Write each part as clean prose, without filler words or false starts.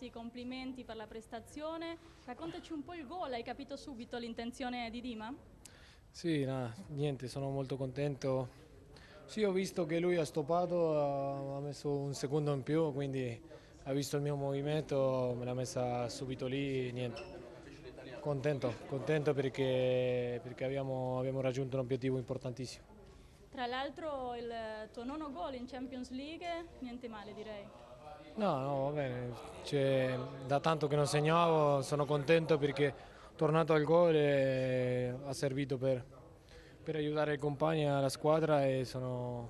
darti i complimenti per la prestazione. Raccontaci un po' il gol, hai capito subito l'intenzione di Dima? Sì, niente, sono molto contento. Sì, ho visto che lui ha stoppato, ha messo un secondo in più, quindi ha visto il mio movimento, me l'ha messa subito lì, niente. Contento perché abbiamo raggiunto un obiettivo importantissimo. Tra l'altro il tuo nono gol in Champions League, niente male direi. No, no, va bene, da tanto che non segnavo, sono contento perché tornato al gol ha servito per aiutare i compagni alla squadra e sono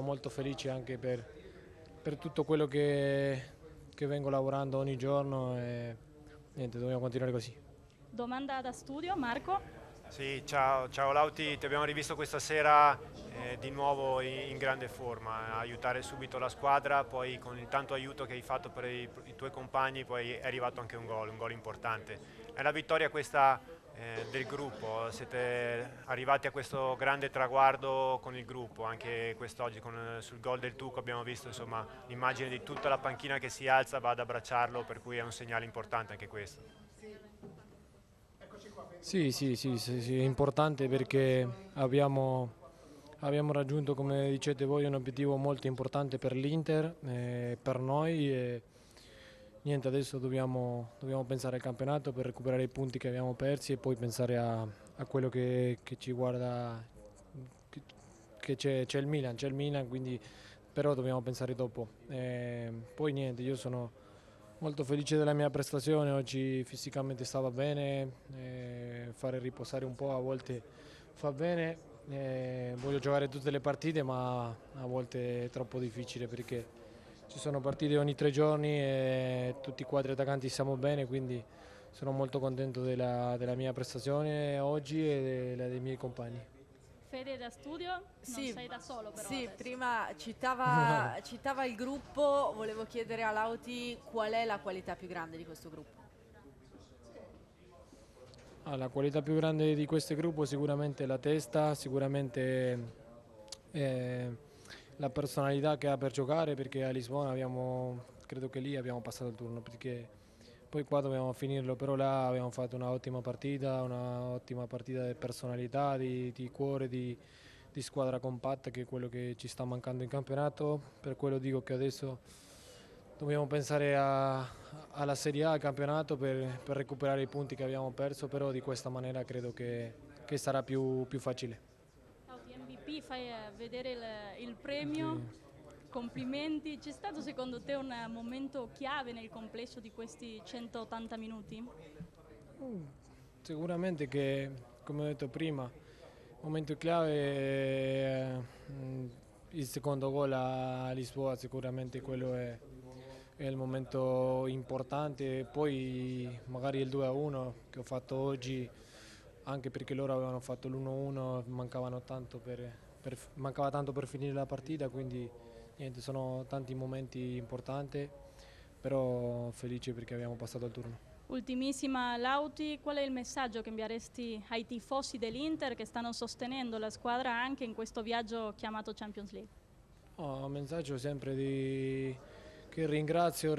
molto felice anche per tutto quello che vengo lavorando ogni giorno e niente, dobbiamo continuare così. Domanda da studio, Marco? Sì, ciao Lauti, ti abbiamo rivisto questa sera di nuovo in grande forma, a aiutare subito la squadra, poi con il tanto aiuto che hai fatto per i tuoi compagni, poi è arrivato anche un gol importante. È una vittoria questa del gruppo, siete arrivati a questo grande traguardo con il gruppo, anche quest'oggi sul gol del Tuco abbiamo visto insomma, l'immagine di tutta la panchina che si alza, va ad abbracciarlo, per cui è un segnale importante anche questo. Sì, è importante perché abbiamo raggiunto, come dicete voi, un obiettivo molto importante per l'Inter, per noi e niente, adesso dobbiamo pensare al campionato per recuperare i punti che abbiamo persi e poi pensare a quello che ci guarda, che, che c'è il Milan, quindi però dobbiamo pensare dopo. Poi niente, io sono molto felice della mia prestazione, oggi fisicamente stava bene, fare riposare un po' a volte fa bene, voglio giocare tutte le partite ma a volte è troppo difficile perché ci sono partite ogni 3 giorni e tutti i quattro attaccanti stiamo bene, quindi sono molto contento della mia prestazione oggi e dei miei compagni. Fede da studio? Non Sì, sei da solo però sì, adesso. prima citava il gruppo, volevo chiedere a Lauti qual è la qualità più grande di questo gruppo. La qualità più grande di questo gruppo sicuramente la testa, sicuramente la personalità che ha per giocare perché a Lisbona credo che lì abbiamo passato il turno perché poi qua dobbiamo finirlo, però là abbiamo fatto una ottima partita di personalità, di cuore, di squadra compatta che è quello che ci sta mancando in campionato, per quello dico che adesso dobbiamo pensare alla Serie A, al campionato, per recuperare i punti che abbiamo perso, però di questa maniera credo che sarà più facile. Lauti MVP, fai vedere il premio, Sì. complimenti. C'è stato secondo te un momento chiave nel complesso di questi 180 minuti? Sicuramente che, come ho detto prima, il momento chiave è il secondo gol a Lisboa, sicuramente quello è il momento importante, poi magari il 2-1 che ho fatto oggi, anche perché loro avevano fatto l'1-1, mancava tanto per finire la partita, quindi niente, sono tanti momenti importanti, però felice perché abbiamo passato il turno. Ultimissima Lauti, qual è il messaggio che invieresti ai tifosi dell'Inter che stanno sostenendo la squadra anche in questo viaggio chiamato Champions League? Un messaggio sempre che ringrazio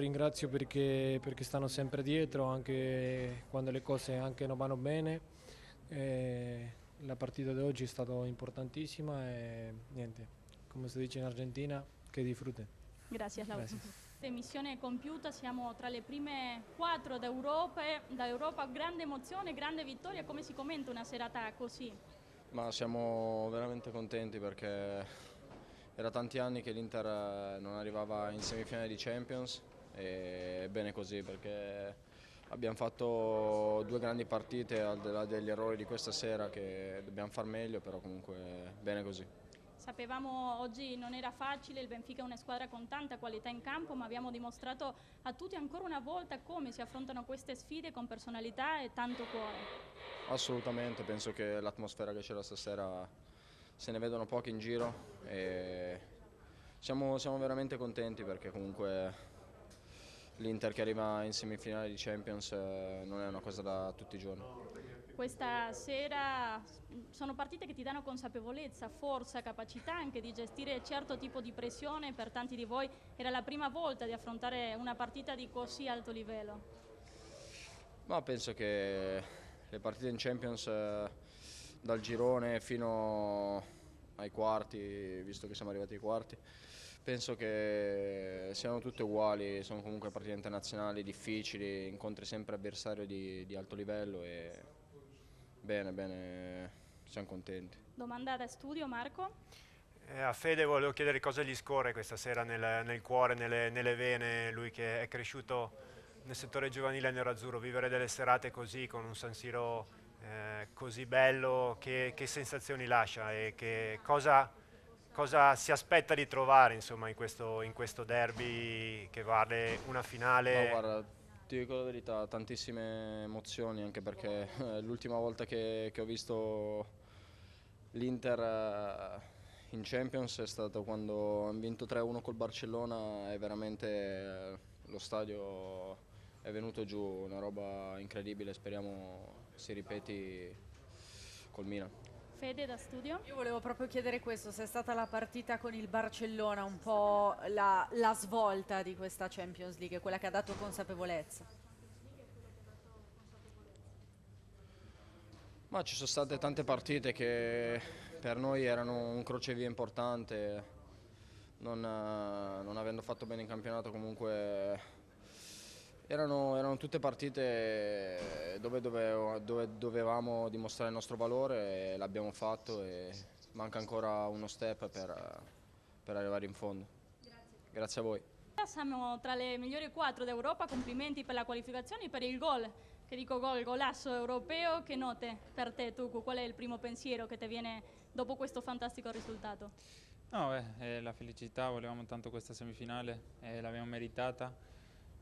perché stanno sempre dietro anche quando le cose anche non vanno bene. La partita di oggi è stata importantissima e niente, come si dice in Argentina, che disfruten. Grazie Lauti. Grazie. Missione compiuta, siamo tra le prime 4 d'Europa, grande emozione, grande vittoria, come si commenta una serata così? Ma siamo veramente contenti perché era tanti anni che l'Inter non arrivava in semifinale di Champions e è bene così perché abbiamo fatto due grandi partite al di là degli errori di questa sera che dobbiamo far meglio, però comunque bene così. Sapevamo oggi non era facile, il Benfica è una squadra con tanta qualità in campo, ma abbiamo dimostrato a tutti ancora una volta come si affrontano queste sfide con personalità e tanto cuore. Assolutamente, penso che l'atmosfera che c'era stasera se ne vedono pochi in giro e siamo veramente contenti perché comunque l'Inter che arriva in semifinale di Champions non è una cosa da tutti i giorni. questa sera sono partite che ti danno consapevolezza, forza, capacità anche di gestire certo tipo di pressione. Per tanti di voi era la prima volta di affrontare una partita di così alto livello. Ma penso che le partite in Champions dal girone fino ai quarti, visto che siamo arrivati ai quarti, penso che siano tutte uguali, sono comunque partite internazionali difficili, incontri sempre avversari di alto livello e bene, siamo contenti. Domanda da studio, Marco? A Fede volevo chiedere cosa gli scorre questa sera nel cuore, nelle vene, lui che è cresciuto nel settore giovanile nerazzurro, vivere delle serate così con un San Siro così bello, che sensazioni lascia e cosa si aspetta di trovare insomma, in questo derby che vale una finale? No, guarda, ti dico la verità, tantissime emozioni, anche perché l'ultima volta che ho visto l'Inter in Champions è stato quando hanno vinto 3-1 col Barcellona e veramente lo stadio è venuto giù, una roba incredibile, speriamo si ripeti col Milan. Fede da studio? Io volevo proprio chiedere questo, se è stata la partita con il Barcellona un po' la svolta di questa Champions League, quella che ha dato consapevolezza. Ma ci sono state tante partite che per noi erano un crocevia importante, non avendo fatto bene in campionato comunque erano tutte partite dove dovevamo dimostrare il nostro valore e l'abbiamo fatto e manca ancora uno step per arrivare in fondo. Grazie a voi. Siamo tra le migliori 4 d'Europa, complimenti per la qualificazione e per il gol. Che dico gol, golasso europeo, che note per te Tucu? Qual è il primo pensiero che ti viene dopo questo fantastico risultato? No, la felicità, volevamo tanto questa semifinale e l'abbiamo meritata,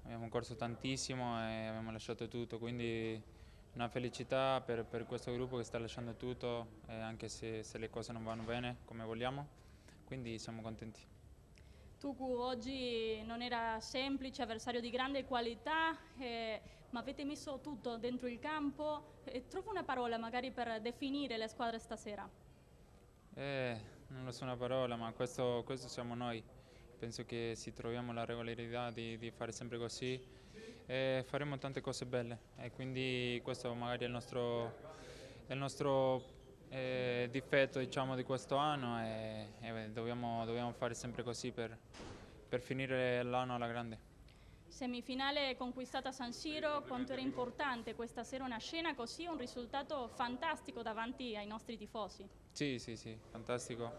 abbiamo corso tantissimo e abbiamo lasciato tutto, quindi una felicità per questo gruppo che sta lasciando tutto, anche se le cose non vanno bene come vogliamo, quindi siamo contenti. Tucu oggi non era semplice, avversario di grande qualità, ma avete messo tutto dentro il campo. Trovo una parola magari per definire le squadre stasera. Non lo so una parola, ma questo siamo noi. Penso che se troviamo la regolarità di fare sempre così, faremo tante cose belle e quindi questo magari è il nostro difetto, diciamo, di questo anno e dobbiamo fare sempre così per finire l'anno alla grande. Semifinale conquistata a San Siro, quanto era importante questa sera una scena così, un risultato fantastico davanti ai nostri tifosi. Sì, fantastico,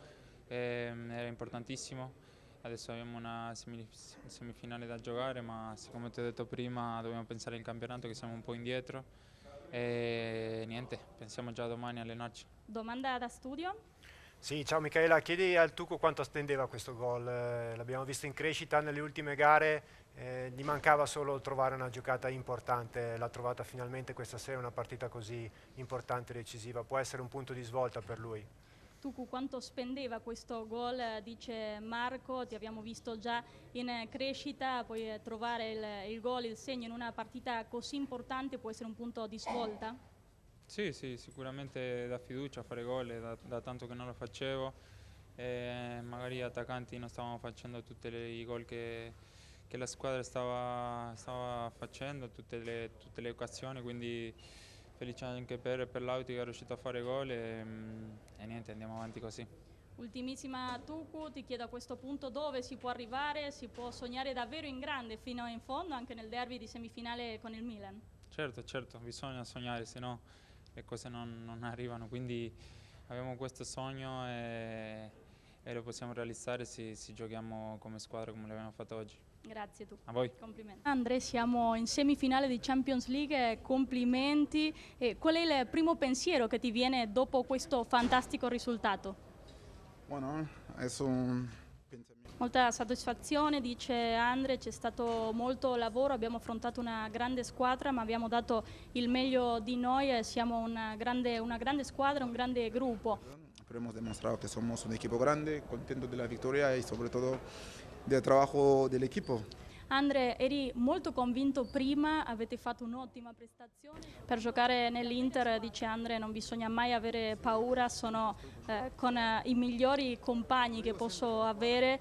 era importantissimo, adesso abbiamo una semifinale da giocare, ma come ti ho detto prima dobbiamo pensare al campionato che siamo un po' indietro e niente, pensiamo già domani a allenarci. Domanda da studio? Sì, ciao Michaela, chiedi al Tucu quanto attendeva questo gol, l'abbiamo visto in crescita nelle ultime gare, gli mancava solo trovare una giocata importante, l'ha trovata finalmente questa sera, una partita così importante e decisiva, può essere un punto di svolta per lui. Tucu, quanto spendeva questo gol, dice Marco, ti abbiamo visto già in crescita, poi trovare il gol, il segno in una partita così importante può essere un punto di svolta? Sì, sicuramente dà fiducia a fare gol, da tanto che non lo facevo, magari attaccanti non stavamo facendo tutti i gol che la squadra stava facendo, tutte le occasioni, quindi felice anche per Lauti che è riuscito a fare gol e niente, andiamo avanti così. Ultimissima Tucu, ti chiedo a questo punto dove si può arrivare, si può sognare davvero in grande fino in fondo anche nel derby di semifinale con il Milan? Certo, bisogna sognare, se no le cose non arrivano, quindi abbiamo questo sogno e lo possiamo realizzare se giochiamo come squadra come l'abbiamo fatto oggi. Grazie tu. A voi. Complimenti. Andre, siamo in semifinale di Champions League, complimenti. Qual è il primo pensiero che ti viene dopo questo fantastico risultato? Bueno, es un pensamiento. Molta soddisfazione, dice Andre, c'è stato molto lavoro, abbiamo affrontato una grande squadra, ma abbiamo dato il meglio di noi e siamo una grande squadra, un grande gruppo. Pero hemos demostrado que somos un equipo grande, contento de la victoria y sobre todo del trabajo del equipo. Andre, eri molto convinto prima, avete fatto un'ottima prestazione. Per giocare nell'Inter, dice Andre, non bisogna mai avere paura, sono con i migliori compagni che posso avere,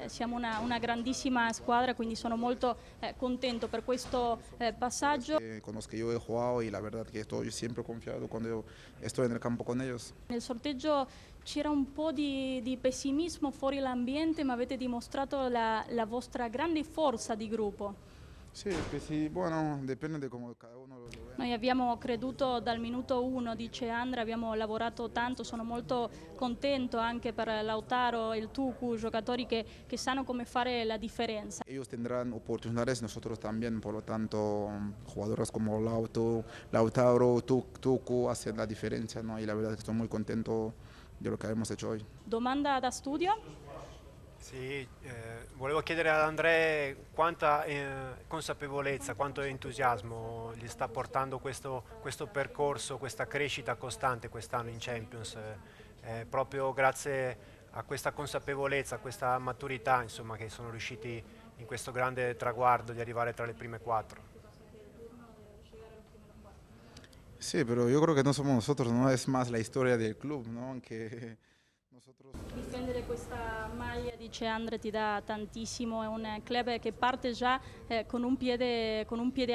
siamo una grandissima squadra, quindi sono molto contento per questo passaggio. Con los que yo he jugado y la verdad que estoy siempre confiado cuando estoy en el campo con ellos. Nel sorteggio c'era un po' di pessimismo fuori l'ambiente, ma avete dimostrato la vostra grande forza di gruppo. Sí, pues sí, bueno, depende de cómo cada uno lo ve. Noi abbiamo creduto dal minuto 1, dice Andrea, abbiamo lavorato tanto, sono molto contento anche per Lautaro e il Tucu, giocatori che sanno come fare la differenza. Ellos tendrán oportunidades, nosotros también, por lo tanto, jugadores como Lautaro, Tucu hacen la diferencia, ¿no? Y la verdad que estoy muy contento de lo que hemos hecho hoy. Domanda da studio? Sì, volevo chiedere ad Andrea quanta consapevolezza, quanto entusiasmo gli sta portando questo percorso, questa crescita costante quest'anno in Champions, proprio grazie a questa consapevolezza, a questa maturità, insomma, che sono riusciti in questo grande traguardo di arrivare tra le prime 4. Sí, pero yo creo que no somos nosotros, no es más la historia del club, ¿no? Que nosotros... Difendere questa maglia, dice Andre, ti dà tantissimo, è un club che parte già con un piede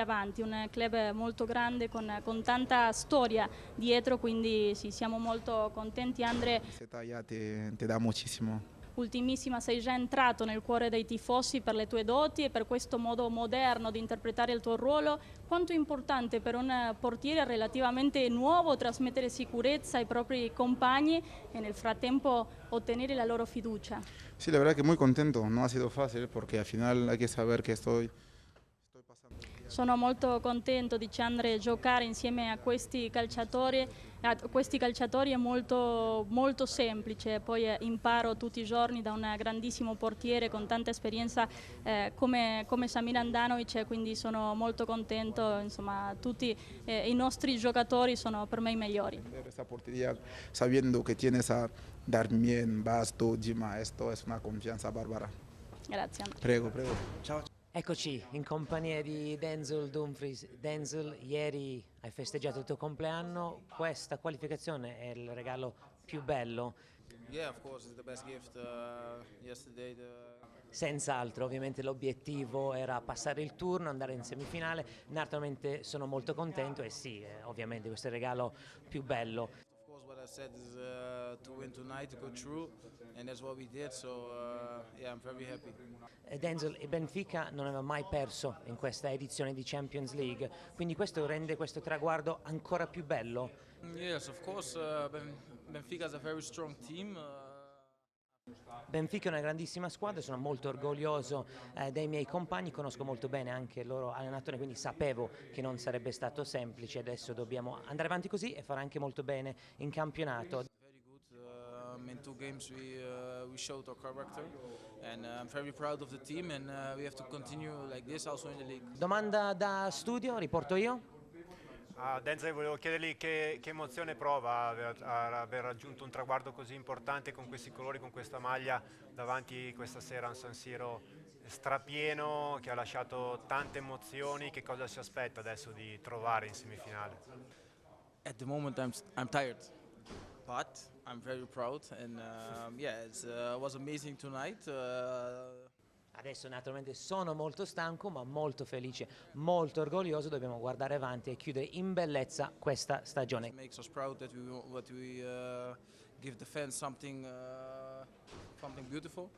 avanti, un club molto grande con tanta storia dietro, quindi sì, siamo molto contenti. Andre, Ya te da muchísimo. ultimissima, sei già entrato nel cuore dei tifosi per le tue doti e per questo modo moderno di interpretare il tuo ruolo. Quanto è importante per un portiere relativamente nuovo trasmettere sicurezza ai propri compagni e nel frattempo ottenere la loro fiducia? Sí, la verdad que muy contento, no ha sido fácil porque al final hay que saber que estoy pasando. Sono molto contento, dice Andre, giocare insieme a questi calciatori è molto, molto semplice, poi imparo tutti i giorni da un grandissimo portiere con tanta esperienza come Samir Handanovic, quindi sono molto contento, insomma tutti i nostri giocatori sono per me i migliori. Esa portería sabiendo que tienes a Darmian, Basto, Gima, esto es una confianza bárbara. Grazie Andre. Prego, prego. Ciao. Eccoci in compagnia di Denzel Dumfries. Denzel, ieri hai festeggiato il tuo compleanno, questa qualificazione è il regalo più bello? Yeah, of course, it's the best gift. Yesterday, Senz'altro, ovviamente l'obiettivo era passare il turno, andare in semifinale, naturalmente sono molto contento e sì, ovviamente questo è il regalo più bello. Of course, what I said is to win tonight, to go through, and that's what we did. So yeah, I'm very happy. Denzel, il Benfica non aveva mai perso in questa edizione di Champions League, quindi questo rende questo traguardo ancora più bello? Yes, of course. Benfica is a very strong team. Benfica è una grandissima squadra, sono molto orgoglioso dei miei compagni, conosco molto bene anche il loro allenatore, quindi sapevo che non sarebbe stato semplice, adesso dobbiamo andare avanti così e fare anche molto bene in campionato. Very good. In 2 games we showed our character, and I'm very proud of the team, and we have to continue like this also in the league. Domanda da studio, riporto io. Denzel, volevo chiedergli che emozione prova aver raggiunto un traguardo così importante con questi colori, con questa maglia davanti questa sera a un San Siro strapieno che ha lasciato tante emozioni. Che cosa si aspetta adesso di trovare in semifinale? At the moment I'm tired, but I'm very proud, and yeah, it was amazing tonight. Adesso naturalmente sono molto stanco ma molto felice, molto orgoglioso, dobbiamo guardare avanti e chiudere in bellezza questa stagione. It makes us proud that we give the fans something beautiful.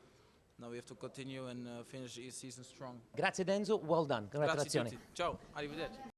Now we have to continue and finish the season strong. Grazie Denzo, well done, Grazie a congratulazioni. tutti. Ciao, arrivederci.